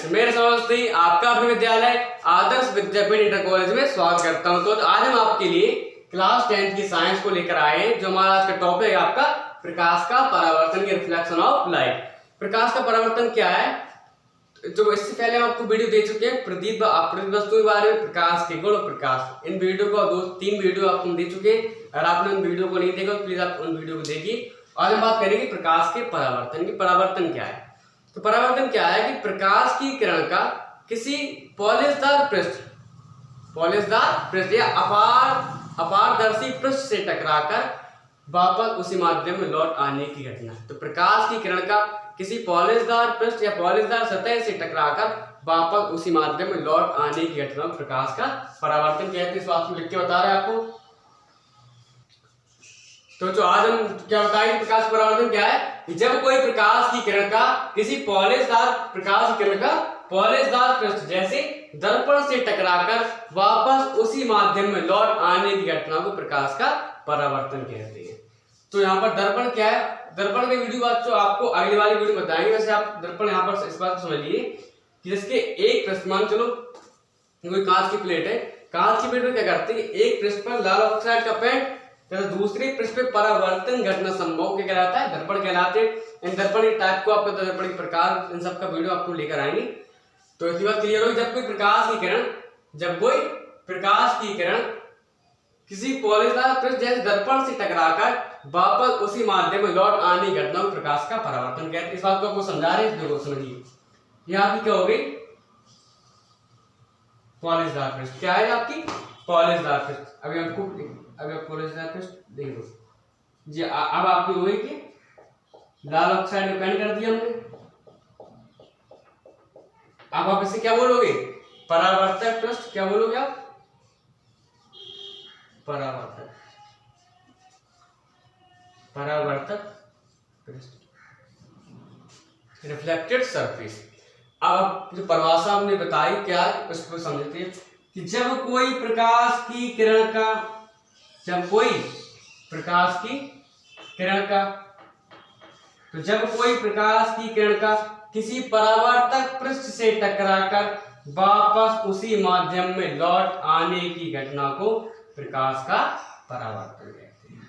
Friends, मेरे समझते आपका अपने विद्यालय आदर्श विद्यापीठ इंटर कॉलेज में स्वागत करता हूं। तो आज हम आपके लिए क्लास 10 की साइंस को लेकर आए हैं। जो हमारा आज का टॉपिक है आपका प्रकाश का परावर्तन, की रिफ्लेक्शन ऑफ लाइट। प्रकाश का परावर्तन क्या है? जो इससे पहले हम आपको वीडियो दे चुके हैं प्रदीप वस्तु के बारे में, प्रकाश के गुण और प्रकाश। इन वीडियो को 2-3 वीडियो आपको दे चुके हैं। अगर आपने उन वीडियो को नहीं देखा तो प्लीज आप उन वीडियो को देखिए। आज हम बात करेंगे प्रकाश के परावर्तन की। परावर्तन क्या है? तो परावर्तन क्या है कि प्रकाश की किरण का किसी पॉलिशदार पृष्ठ या अपारदर्शी पृष्ठ से टकराकर वापस उसी माध्यम में लौट आने की घटना। तो प्रकाश की किरण का किसी पॉलिशदार पृष्ठ या पॉलिशदार सतह से टकराकर वापस उसी माध्यम में लौट आने की घटना प्रकाश का परावर्तन कहते हैं। इस बात को लिख के बता रहे हैं आपको। तो जो आज हम क्या बताएंगे प्रकाश परावर्तन क्या है कि जब कोई प्रकाश की किरण का किसी पॉलिशदार पृष्ठ जैसे दर्पण से टकराकर वापस उसी माध्यम में लौट आने की घटना को प्रकाश का परावर्तन कहते हैं। तो यहाँ पर दर्पण क्या है? दर्पण के वीडियो बात जो आपको अगली वाली वीडियो बताएंगे। वैसे आप दर्पण यहाँ पर इस बात को समझिए कि जिसके एक पृष्ठ मान चलो कोई कांच की प्लेट है। कांच की प्लेट में क्या करते हैं, एक पृष्ठ पर लाल ऑक्साइड का पेंट तथा दूसरे पृष्ठ पे परावर्तन घटना संभव क्या कहलाता है? दर्पण कहलाते हैं। इन दर्पण के टाइप को आपको दर्पण के प्रकार इन सब का वीडियो आपको लेकर आएंगे। तो इसी बात क्लियर होगी। जब कोई प्रकाश की किरण किसी पॉलिशदार पृष्ठ जैसे दर्पण से टकराकर वापस उसी माध्यम में लौट आने की घटना को प्रकाश का परावर्तन कहते हैं। इस बात को आपको समझा रहे हैं, देखो समझिए। ये आपकी क्या हो गई? पॉलिशदार पृष्ठ। क्या है आपकी? पॉलिशदार पृष्ठ। अभी आप पॉलिशदार पृष्ठ देख लो जी। अब आपकी हुई कि लाल ऑक्साइड में पेंट कर दिया हमने। अब आप इसे क्या बोलोगे? परावर्तक पृष्ठ। क्या बोलोगे आप? परावर्तक पृष्ठ, रिफ्लेक्टेड सरफेस। अब जो परिभाषा हमने बताई क्या है उसको समझते हैं कि जब कोई प्रकाश की किरण का किसी परावर्तक पृष्ठ से टकराकर वापस उसी माध्यम में लौट आने की घटना को प्रकाश का परावर्तन कहते हैं।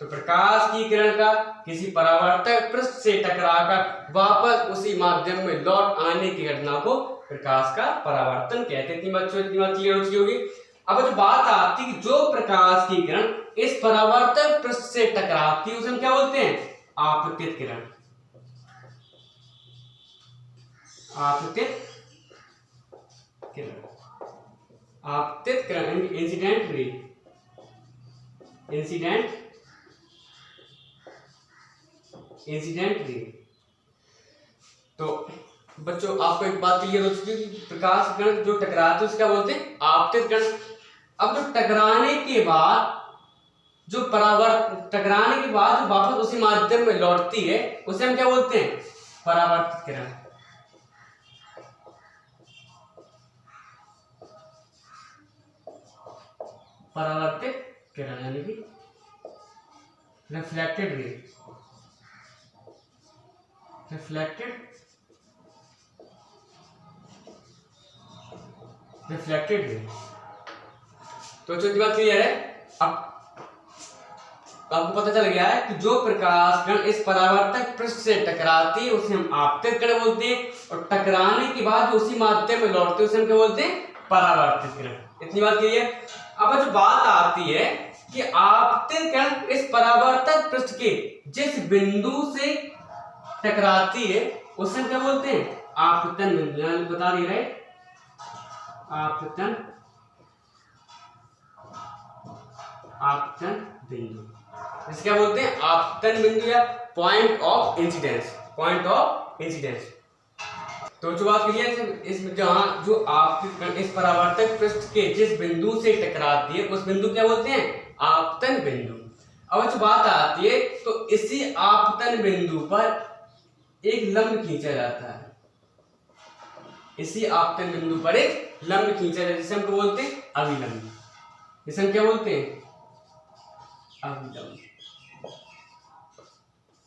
तो प्रकाश की किरण का किसी परावर्तक पृष्ठ से टकराकर वापस उसी माध्यम में लौट आने की घटना को प्रकाश का परावर्तन कहते हैं। बच्चों इतनी बात क्लियर हो चुकी होगी। अब जो बात आती है कि जो प्रकाश की किरण इस परावर्तक पृष्ठ से टकराती है उसे हम क्या बोलते हैं? आपतित किरण। आपतित किरण इंसिडेंट रे। तो बच्चों आपको एक बात क्लियर हो चुकी है कि प्रकाश किरण जो टकराती है उसे क्या बोलते हैं? आपतित किरण। अब जो टकराने के बाद जो वापस उसी माध्यम में लौटती है उसे हम क्या बोलते हैं? परावर्तित किरण। परावर्तित किरण यानी कि रिफ्लेक्टेड रे। तो जो बात क्लियर है। अब आपको पता चल गया है कि जो प्रकाश किरण इस परावर्तक पृष्ठ से टकराती है उसे हम आपतित किरण बोलते हैं, और टकराने के बाद उसी माध्यम में लौटती है उसे हम क्या बोलते हैं? परावर्तित किरण। इतनी बात क्लियर। अब जो बात आती है कि आपतित किरण इस परावर्तक पृष्ठ के जिस बिंदु से टकराती है उसे हम क्या बोलते हैं? आपतन बिंदु। बता दिए रहे आपतन बिंदु। इसे क्या बोलते हैं? आपतन बिंदु या पॉइंट ऑफ इंसिडेंस। तो जो बात क्लियर है, इसमें जहां जो आपतित इस परावर्तक पृष्ठ के जिस बिंदु से टकराती है उस बिंदु क्या बोलते हैं? आपतन बिंदु। अब जो बात आती है तो इसी आपतन बिंदु पर एक लंब खींचा जाता है। इसी आपतन बिंदु पर एक लंब खींचा जाता है जिसे हम बोलते हैं अभिलंब। इसे हम क्या बोलते हैं? अभिलंब।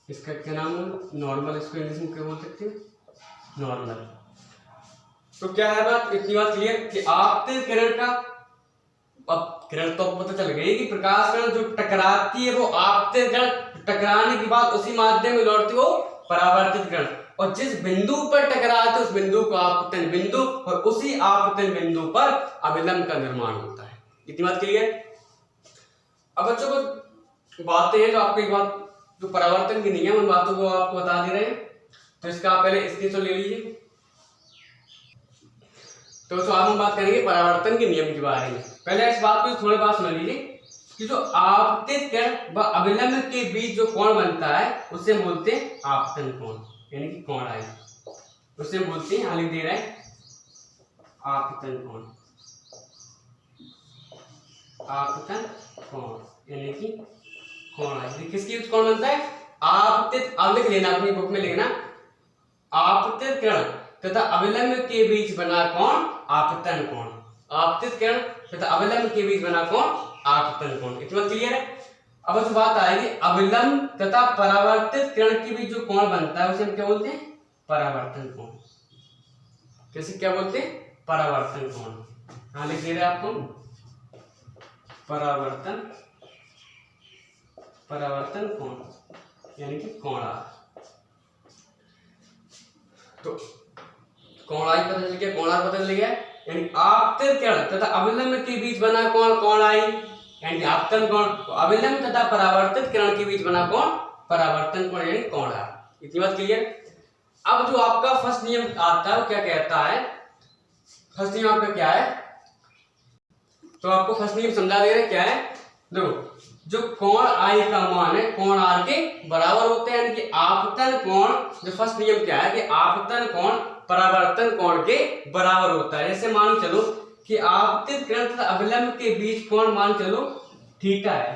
इसका क्या नाम है? नॉर्मल। इसको इंग्लिश में क्या बोल सकते हैं? नॉर्मल। तो क्या है बात, इतनी बात क्लियर कि आपतित किरण का, अब किरण तो पता चल गई कि प्रकाश किरण जो टकराती है वो आपतित किरण, टकराने के बाद उसी माध्यम में लौटती वो परावर्तित किरण, और जिस बिंदु पर टकराते उस बिंदु को आपतन बिंदु, और उसी आपतन बिंदु पर अभिलंब का निर्माण होता है। इतनी बात क्लियर। अब बच्चों को बातें हैं जो आपको एक बात, जो परावर्तन के नियम, उन बातों को आपको बता दे रहे हैं, तो इसका आप पहले स्क्रीनशॉट ले लीजिए। तो आज हम बात करेंगे परावर्तन के नियम के बारे में। पहले इस बात को थोड़ी बात समझ लीजिए कि जो आपतित किरण व अभिलंब के बीच जो कोण बनता है उसे हम बोलते हैं आपतन कोण, यानी कि कोण आई, उसे हम बोलते हैं, लिख दे रहे हैं आपतन कोण, आपतन कोण यानी कि कोण आई। किसकी कोण बनता है? आपतित, अब लिख लेना अपनी बुक में लिखना, आपतित किरण तथा अभिलंब के बीच बना कोण आपतन कोण, आपतित किरण तथा अभिलंब के बीच बना कोण आपतन कोण। इतना क्लियर है। अब जो बात आएगी अभिलंब तथा परावर्तित किरण के बीच जो कोण बनता है उसे हम क्या बोलते हैं? परावर्तन कोण। कैसे क्या बोलते हैं? परावर्तन कोण। हाँ लिख दे रहे आपको, परावर्तन, परावर्तन कोण यानी कि कोणा। तो कोणाई पता चल गया, कोणार पता चल गया, यानी आपतित किरण तथा अभिलंब के बीच बना कोण कोणाई यानी आपतन कोण, तो अभिलंब तथा परावर्तित किरण के बीच बना कोण परावर्तन कोण यानी कोणार। इतनी बात क्लियर। अब जो आपका फर्स्ट नियम आता है वो क्या कहता है? फर्स्ट नियम आपका क्या है? तो आपको फर्स्ट नियम समझा दे रहे क्या है। देखो, जो कोण आई का मान है कोण आर के बराबर होते हैं, यानी कि आपतन कोण, जो फर्स्ट नियम क्या है कि आपतन कोण परावर्तन कोण के बराबर होता है। जैसे मान चलो कि आपतित किरण तथा अभिलंब के बीच कोण मान चलो थीटा है,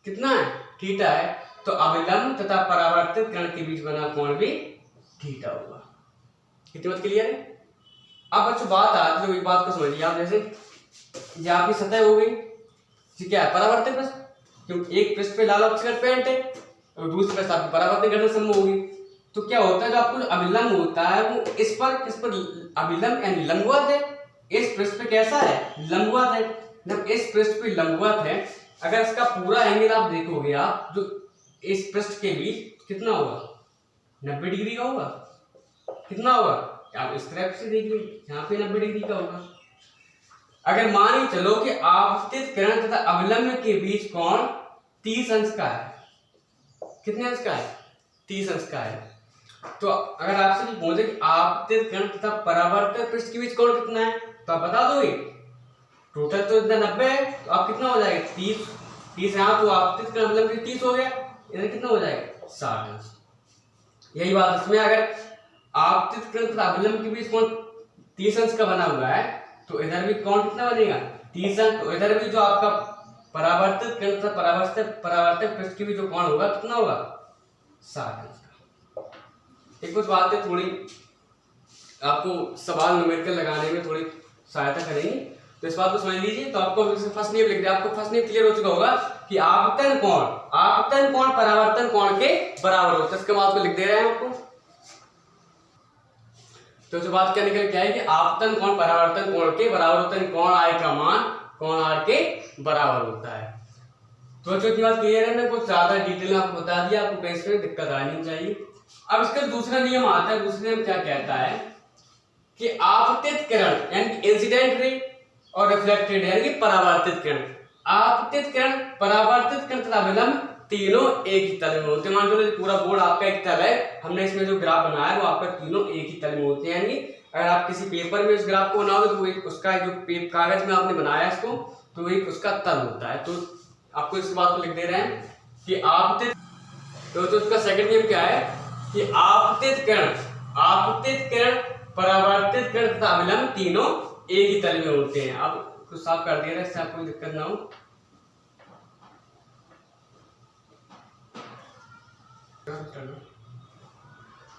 कितना है? थीटा है, तो अभिलंब तथा परावर्तित किरण के बीच बना कोण भी थीटा होगा। कितनी बात क्लियर है। अब बच्चों बात आती है, बात को समझिए आप, जैसे ये आपकी सतह हो गई, क्या है? परावर्तित पृष्ठ, क्योंकि एक पृष्ठ पे लाल ऑक्सीकरण पेंट है और दूसरे पृष्ठ आपकी परावर्तित घटना समूह होगी। तो क्या होता है, जो आपको अभिलंब होता है वो इस पर, किस पर? अभिलंब यानी लंबवत है, इस पृष्ठ पे कैसा है? लंबवत है। जब इस पृष्ठ पे लंबवत है, अगर इसका पूरा एंगल आप देखोगे आप, जो इस पृष्ठ के बीच कितना होगा? 90 डिग्री का होगा। कितना होगा? आप इस तरफ से देखिए, यहाँ पे 90 डिग्री का होगा। अगर मान चलो कि आपतित किरण तथा अभिलंब के बीच कोण 30 अंश का है, कितने अंश का है? 30 अंश का है। तो अगर आपसे पूछे कि आपतित किरण तथा परावर्तित पृष्ठ के बीच कोण कितना है, तो आप बता दोगे। टोटल तो इतना 90 है, तो आप कितना हो जाएगा? 30 यहाँ, तो आपतित किरण अभिलंब के 30 हो गया, इधर कितना हो जाएगा? 60 अंश। यही बात इसमें, अगर आपतित किरण तथा अभिलंब के बीच कोण 30 अंश का बना हुआ है, तो इधर भी कोण कितना बनेगा? 30 अंश। तो इधर भी जो आपका परावर्तित किरण तथा परावर्तित पृष्ठ के बीच जो कोण होगा कितना होगा? 60 अंश का। एक कुछ बातें थोड़ी आपको सवाल न्यूमेरिकल लगाने में थोड़ी सहायता करेंगी, तो इस बात को समझ लीजिए। तो आपको फर्स्ट नियम लिख दिया, आपको फर्स्ट नियम क्लियर हो चुका होगा कि आपतन कोण परावर्तन कोण के बराबर होता है। इसके बाद को लिख दे रहे हैं आपको। तो जो बात क्या निकल के आई कि आपतन कोण परावर्तन कोण के बराबर होता है, कोण आई का मान कोण आर के बराबर होता है। तो जो बात क्लियर है, मैं कुछ ज्यादा डिटेल में आपको बता दिया, आपको कहीं से दिक्कत आनी नहीं चाहिए। अब इसका दूसरा नियम आता है। दूसरा नियम क्या कहता है कि आपतित किरण यानी इंसिडेंट रे और रिफ्लेक्टेड यानी कि परावर्तित किरण, आपतित किरण, परावर्तित किरण तथा अभिलंब तीनों एक ही तल में होते हैं। मान लो पूरा बोर्ड आपका एक तल है, हमने इसमें जो ग्राफ बनाया है वो आपका तीनों एक ही तल में होते हैं। यानी अगर आप किसी पेपर में इस ग्राफ को बनाओगे तो वो उसका जो कागज में आपने बनाया इसको, तो एक उसका तल होता है। तो आपको इस बात को लिख दे रहे हैं कि आपतित, तो उसका सेकंड नियम क्या है कि आपतित किरण परावर्तित किरण तथा अभिलंब तीनों एक ही तल में होते हैं। अब कुछ साफ कर दिया इससे आपको दिक्कत ना हो।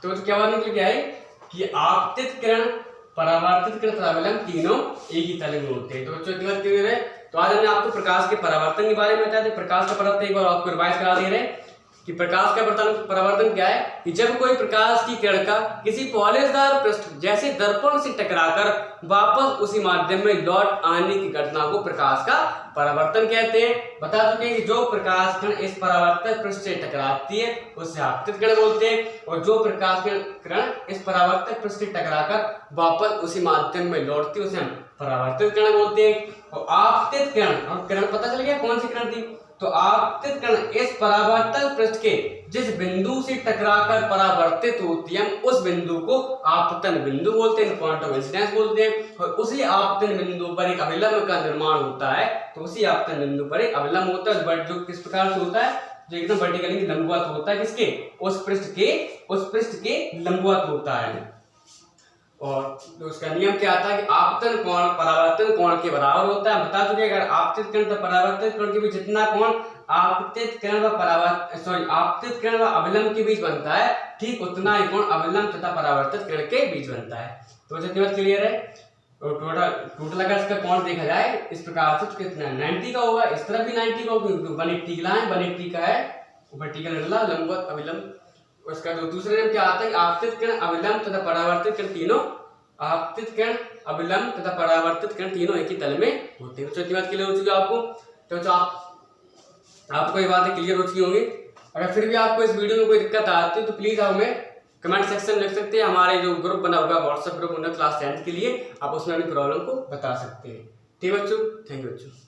तो क्या बात निकल गया है कि आपतित किरण परावर्तित किरण तथा अभिलंब तीनों एक ही तल में होते हैं। तो बच्चों इतनी बात क्लियर है। तो आज हमने आपको प्रकाश के परावर्तन के बारे में बताया था। प्रकाश का परावर्तन एक बार आपको रिवाइज करा दे रहे हैं। कि प्रकाश का परावर्तन क्या है कि जब कोई प्रकाश की किरण का किसी पॉलिशदार पृष्ठ जैसे दर्पण से टकराकर वापस उसी माध्यम में लौट आने की घटना को प्रकाश का परावर्तन कहते हैं। बता चुके हैं कि जो प्रकाश किरण इस परावर्तक पृष्ठ से टकराती है उसे आपतित किरण बोलते हैं, और जो प्रकाश किरण इस परावर्तक पृष्ठ से टकराकर वापस उसी माध्यम में लौटती है उसे हम परावर्तित किरण बोलते हैं। और आपतित किरण, और किरण पता चल गया कौन सी किरण थी, तो आपतित किरण इस परावर्तक पृष्ठ के जिस बिंदु से टकराकर परावर्तित होती है हम उस बिंदु को आपतन बिंदु बोलते हैं, पॉइंट ऑफ इंसिडेंस बोलते हैं। और उसी आपतन बिंदु पर एक अभिलंब का निर्माण होता है, तो उसी आपतन बिंदु पर एक अभिलंब होता है बट जो किस प्रकार से होता है, जो एकदम वर्टिकली लंबवत होता है, किसके, उस पृष्ठ के लंबवत होता है। और तो उसका नियम क्या आता है कि आपतन कोण परावर्तन कोण के बराबर होता है। बता चुके अगर आपतित किरण तो परावर्तित किरण के बीच जितना कोण आपतित किरण व आपतित किरण व अभिलंब के बीच बनता है, ठीक उतना ही कोण अभिलंब तथा परावर्तित किरण के बीच बनता है। तो जितनी बात क्लियर है। तो टोटल अगर इसका कोण देखा जाए इस प्रकार से कितना 90 का होगा, इस तरफ भी 90 का होगा, 180 का है, 180 का है वर्टिकल लंबवत अभिलंब। उसका जो दूसरा नियम क्या आता है, आपतित किरण अभिलंब तथा परावर्तित किरण तीनों, आपतित किरण अभिलंब तथा परावर्तित किरण तीनों एक ही तल में होते हैं। तो इतनी बात क्लियर हो चुकी है आपको। तो आपको ये बातें क्लियर हो चुकी होंगी। अगर फिर भी आपको इस वीडियो में कोई दिक्कत आती है तो प्लीज आप हमें कमेंट सेक्शन में लिख सकते हैं। हमारे जो ग्रुप बना हुआ है व्हाट्सएप ग्रुप क्लास 10 के लिए, आप उसमें अपनी प्रॉब्लम को बता सकते हैं। ठीक है बच्चों, थैंक यू बच्चों।